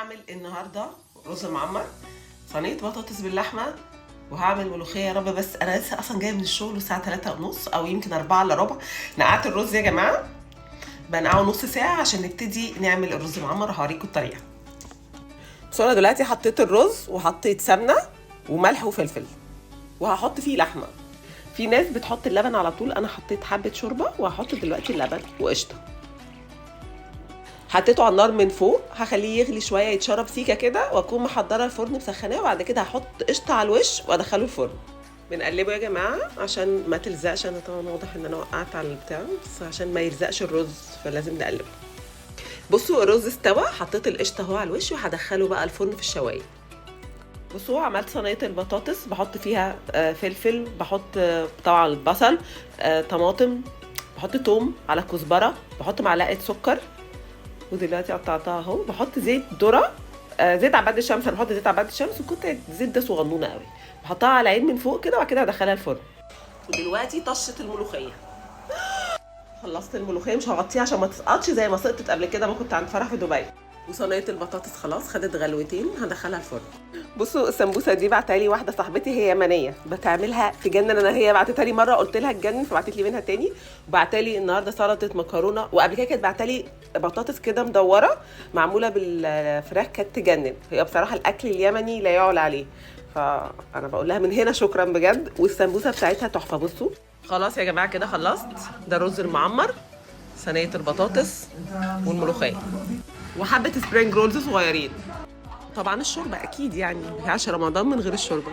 هعمل النهارده رز معمر، صينيه بطاطس باللحمه، وهعمل ملوخيه يا رب. بس انا لسه اصلا جايه من الشغل والساعه 3:30 او يمكن 4 الا ربع. نقعت الرز يا جماعه، بنقعه نص ساعه عشان نبتدي نعمل الرز المعمر، وهوريكم الطريقه. بس انا دلوقتي حطيت الرز وحطيت سمنه وملح وفلفل، وهحط فيه لحمه. في ناس بتحط اللبن على طول، انا حطيت حبه شوربه وهحط دلوقتي اللبن وقشطه. حطيته على النار من فوق، هخليه يغلي شويه يتشرب سيكه كده، واكون محضره الفرن مسخناه، وبعد كده هحط قشطه على الوش وادخله الفرن. بنقلبه يا جماعه عشان ما تلزقش. انا طبعا واضح ان انا وقعت على البتاع، بس عشان ما يلزقش الرز فلازم نقلبه. بصوا الرز استوى، حطيت القشطه اهو على الوش، وهدخله بقى الفرن في الشوايه. بصوا عملت صينيه البطاطس، بحط فيها فلفل، بحط طبعا بصل، طماطم، بحط توم على كزبره، بحط معلقه سكر، ودلوقتي قطعتها اهو. بحط زيت ذره، زيت عباد الشمس. انا بحط زيت عباد الشمس، وكنت الزيت ده صغنونه قوي. بحطها على العين من فوق كده، وبعد كده هدخلها الفرن. ودلوقتي طشه الملوخيه. خلصت الملوخيه، مش هغطيها عشان ما تسقطش زي ما سقطت قبل كده ما كنت عند فرح في دبي. وصينيه البطاطس خلاص خدت غلوتين، هدخلها الفرن. بصوا السمبوسه دي بعتها لي واحده صاحبتي، هي يمنيه بتعملها تجنن. انا هي بعتتها لي مره قلت لها تجنن، فبعتت لي منها تاني. وبعتها لي النهارده سلطه مكرونه، وقبل كده كانت بعتها لي بطاطس كده مدوره معموله بالفراخ، كانت تجنن. هي بصراحه الاكل اليمني لا يعلى عليه، فانا بقول لها من هنا شكرا بجد. والسمبوسه بتاعتها تحفه. بصوا خلاص يا جماعه كده خلصت. ده الرز المعمر، صينيه البطاطس، والملوخيه، وحبه سبرينج رولز صغيرين. طبعا الشوربه اكيد، يعني ما ينفعش رمضان من غير الشوربه.